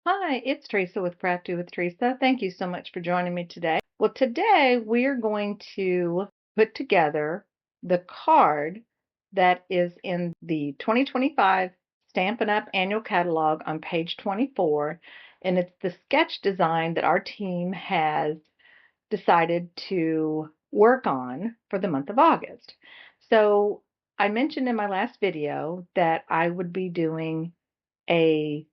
Hi, it's Teresa with Crafty with Teresa. Thank you so much for joining me today. Well, today we are going to put together the card that is in the 2025 Stampin' Up! Annual Catalog on page 24, and it's the sketch design that our team has decided to work on for the month of August. So I mentioned in my last video that I would be doing a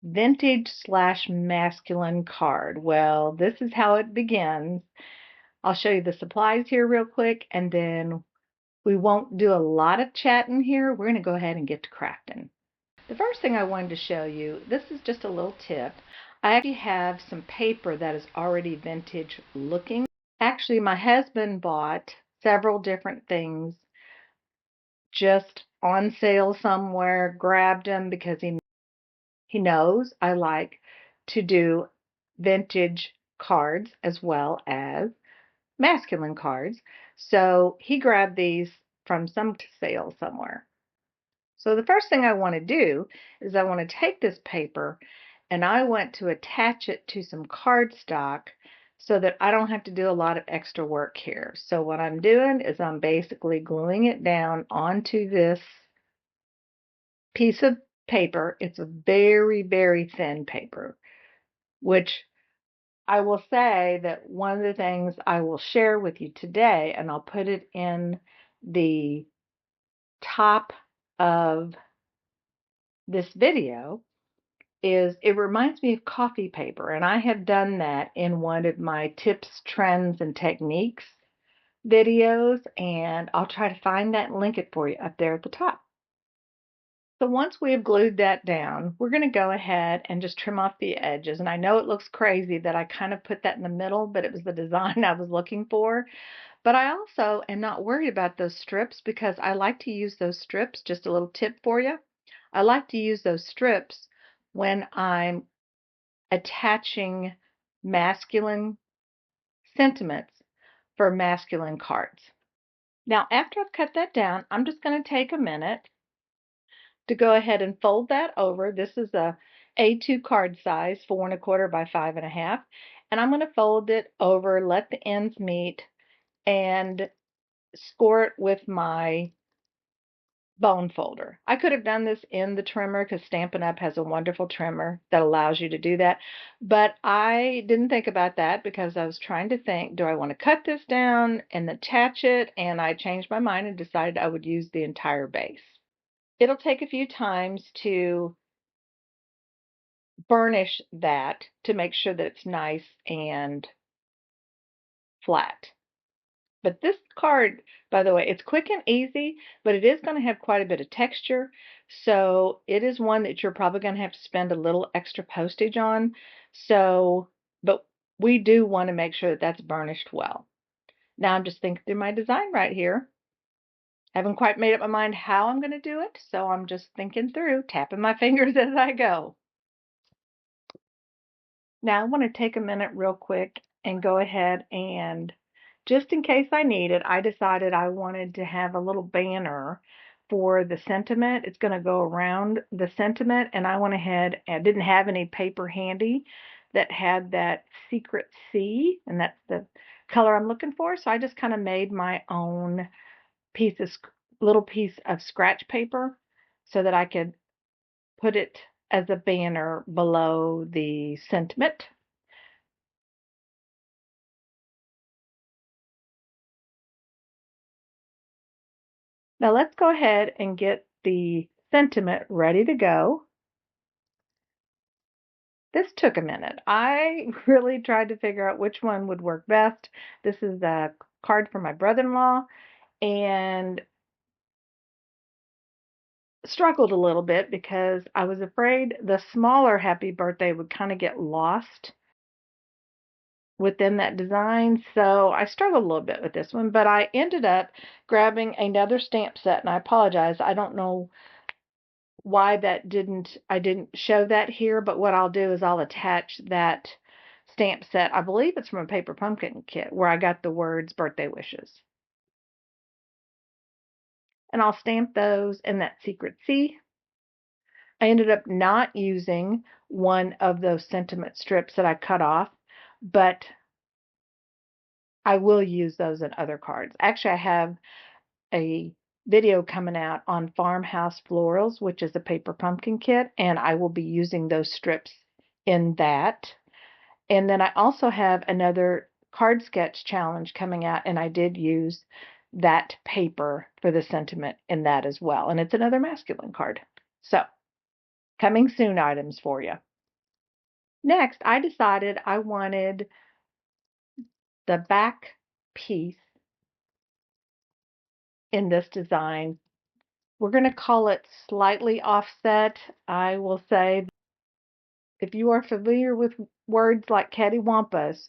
vintage/masculine card. Well, this is how it begins. I'll show you the supplies here real quick, and then we won't do a lot of chatting here. We're going to go ahead and get to crafting. The first thing I wanted to show you, this is just a little tip. I actually have some paper that is already vintage looking. Actually, my husband bought several different things just on sale somewhere, grabbed them because he knows I like to do vintage cards as well as masculine cards. So he grabbed these from some sale somewhere. So the first thing I want to do is I want to take this paper and I want to attach it to some cardstock so that I don't have to do a lot of extra work here. So what I'm doing is I'm basically gluing it down onto this piece of paper. It's a very, very thin paper, which I will say that one of the things I will share with you today, and I'll put it in the top of this video, is it reminds me of coffee paper. And I have done that in one of my tips, trends, and techniques videos, and I'll try to find that and link it for you up there at the top. So once we have glued that down, we're going to go ahead and just trim off the edges. And I know it looks crazy that I kind of put that in the middle, but it was the design I was looking for. But I also am not worried about those strips because I like to use those strips, just a little tip for you. I like to use those strips when I'm attaching masculine sentiments for masculine cards. Now, after I've cut that down, I'm just going to take a minute to go ahead and fold that over. This is a A2 card size, 4¼ by 5½, and I'm going to fold it over, let the ends meet, and score it with my bone folder. I could have done this in the trimmer because Stampin' Up! Has a wonderful trimmer that allows you to do that, but I didn't think about that because I was trying to think, do I want to cut this down and attach it? And I changed my mind and decided I would use the entire base. It'll take a few times to burnish that to make sure that it's nice and flat. But this card, by the way, it's quick and easy, but it is going to have quite a bit of texture. So it is one that you're probably going to have to spend a little extra postage on. So, but we do want to make sure that that's burnished well. Now I'm just thinking through my design right here. Haven't quite made up my mind how I'm going to do it, so I'm just thinking through, tapping my fingers as I go. Now I want to take a minute real quick and go ahead and, just in case I need it, I decided I wanted to have a little banner for the sentiment. It's going to go around the sentiment, and I went ahead and didn't have any paper handy that had that secret C, and that's the color I'm looking for. So I just kind of made my own little piece of scratch paper so that I could put it as a banner below the sentiment. Now let's go ahead and get the sentiment ready to go. This took a minute. I really tried to figure out which one would work best. This is a card for my brother-in-law and struggled a little bit because I was afraid the smaller happy birthday would kind of get lost within that design. So I struggled a little bit with this one, but I ended up grabbing another stamp set, and I apologize. I don't know why I didn't show that here, but what I'll do is I'll attach that stamp set. I believe it's from a paper pumpkin kit where I got the words birthday wishes. And I'll stamp those in that secret C I ended up not using one of those sentiment strips that I cut off, but I will use those in other cards. Actually, I have a video coming out on Farmhouse Florals, which is a paper pumpkin kit, and I will be using those strips in that. And then I also have another card sketch challenge coming out, and I did use that paper for the sentiment in that as well. And it's another masculine card. So, coming soon items for you. Next, I decided I wanted the back piece in this design. We're going to call it slightly offset. I will say, if you are familiar with words like cattywampus,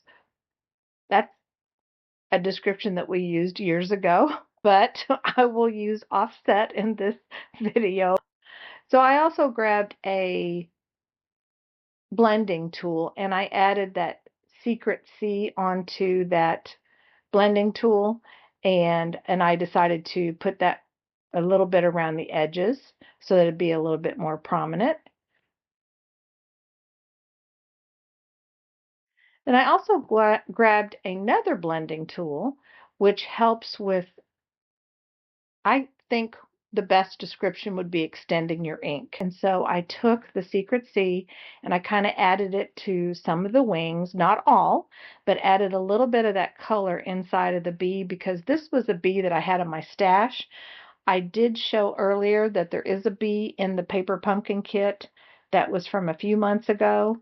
that's a description that we used years ago, but I will use offset in this video. So I also grabbed a blending tool and I added that secret C onto that blending tool, and I decided to put that a little bit around the edges so that it'd be a little bit more prominent. Then I also grabbed another blending tool, which helps with, I think the best description would be extending your ink. And so I took the Secret C and I kind of added it to some of the wings, not all, but added a little bit of that color inside of the bee because this was a bee that I had in my stash. I did show earlier that there is a bee in the paper pumpkin kit that was from a few months ago.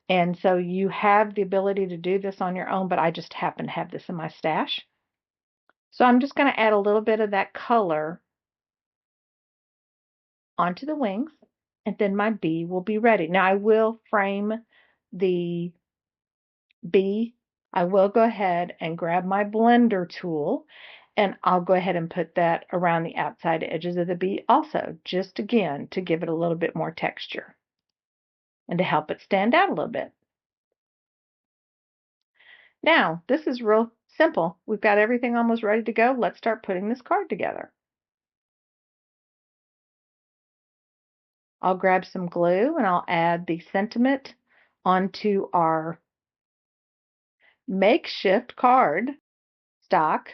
And so you have the ability to do this on your own, but I just happen to have this in my stash. So I'm just going to add a little bit of that color onto the wings, and then my bee will be ready. Now I will frame the bee. I will go ahead and grab my blender tool, and I'll go ahead and put that around the outside edges of the bee also, just again to give it a little bit more texture and to help it stand out a little bit. Now, this is real simple. We've got everything almost ready to go. Let's start putting this card together. I'll grab some glue and I'll add the sentiment onto our makeshift card stock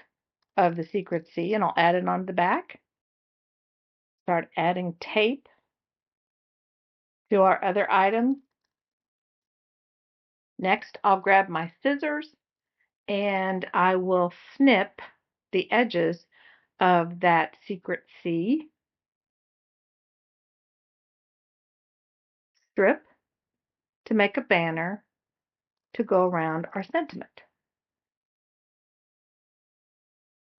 of the Secret C, and I'll add it on the back. Start adding tape to our other items. Next, I'll grab my scissors and I will snip the edges of that Secret C strip to make a banner to go around our sentiment.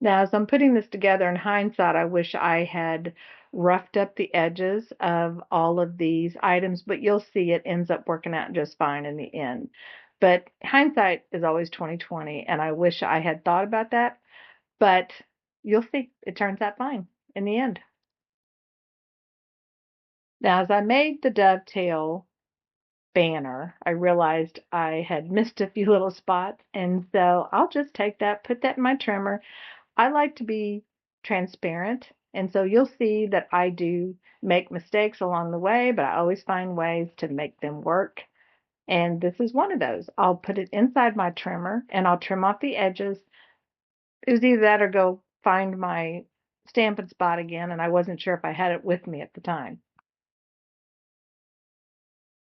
Now, as I'm putting this together in hindsight, I wish I had roughed up the edges of all of these items, but you'll see it ends up working out just fine in the end. But hindsight is always 20/20, and I wish I had thought about that, but you'll see it turns out fine in the end. Now, as I made the dovetail banner, I realized I had missed a few little spots, and so I'll just take that, put that in my trimmer. I like to be transparent, and so you'll see that I do make mistakes along the way, but I always find ways to make them work. And this is one of those. I'll put it inside my trimmer and I'll trim off the edges. It was either that or go find my Stampin' Spot again, and I wasn't sure if I had it with me at the time.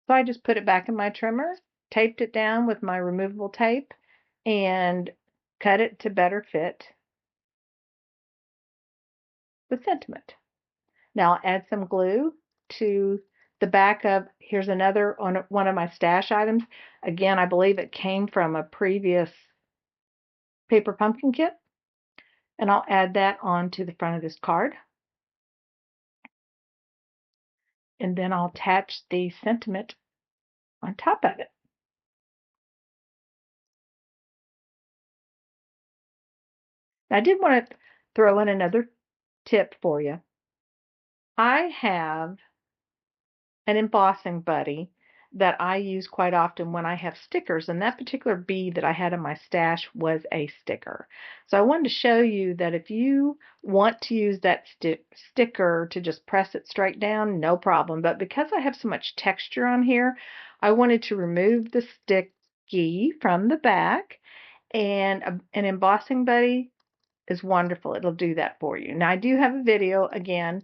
So I just put it back in my trimmer, taped it down with my removable tape, and cut it to better fit the sentiment. Now I'll add some glue to the back of, here's another one of my stash items. Again, I believe it came from a previous paper pumpkin kit. And I'll add that onto the front of this card. And then I'll attach the sentiment on top of it. Now, I did want to throw in another tip for you. I have an embossing buddy that I use quite often when I have stickers, and that particular bead that I had in my stash was a sticker. So I wanted to show you that if you want to use that sticker to just press it straight down, no problem. But because I have so much texture on here, I wanted to remove the sticky from the back, and an embossing buddy is wonderful. It'll do that for you. Now I do have a video again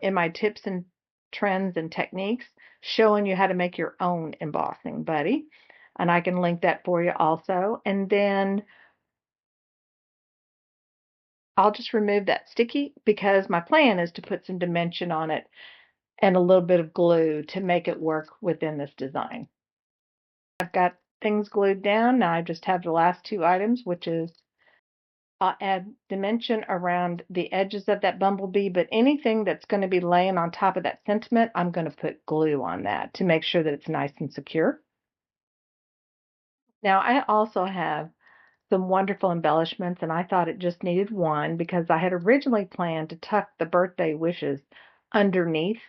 in my tips and trends and techniques showing you how to make your own embossing buddy. And I can link that for you also. And then I'll just remove that sticky because my plan is to put some dimension on it and a little bit of glue to make it work within this design. I've got things glued down. Now I just have the last two items, which is I'll add dimension around the edges of that bumblebee, but anything that's going to be laying on top of that sentiment, I'm going to put glue on that to make sure that it's nice and secure. Now, I also have some wonderful embellishments, and I thought it just needed one because I had originally planned to tuck the birthday wishes underneath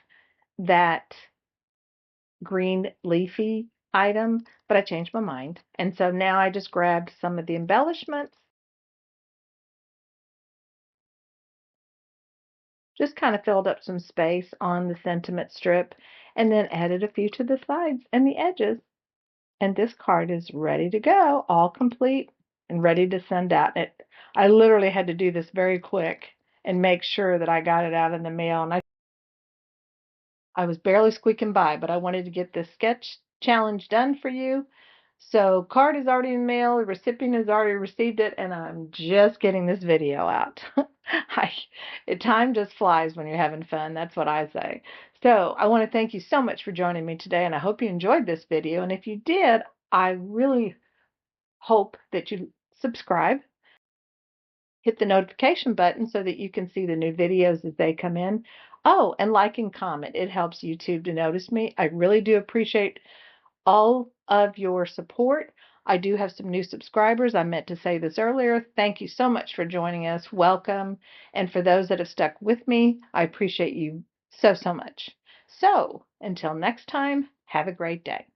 that green leafy item, but I changed my mind. And so now I just grabbed some of the embellishments, just kind of filled up some space on the sentiment strip, and then added a few to the sides and the edges. And this card is ready to go, all complete and ready to send out. I literally had to do this very quick and make sure that I got it out in the mail. And I was barely squeaking by, but I wanted to get this sketch challenge done for you. So card is already in the mail, the recipient has already received it, and I'm just getting this video out. Time just flies when you're having fun. That's what I say. So I want to thank you so much for joining me today, and I hope you enjoyed this video. And if you did, I really hope that you subscribe, hit the notification button so that you can see the new videos as they come in. Oh, and like and comment. It helps YouTube to notice me. I really do appreciate all of your support. I do have some new subscribers. I meant to say this earlier. Thank you so much for joining us. Welcome. And for those that have stuck with me, I appreciate you so, so much. So until next time, have a great day.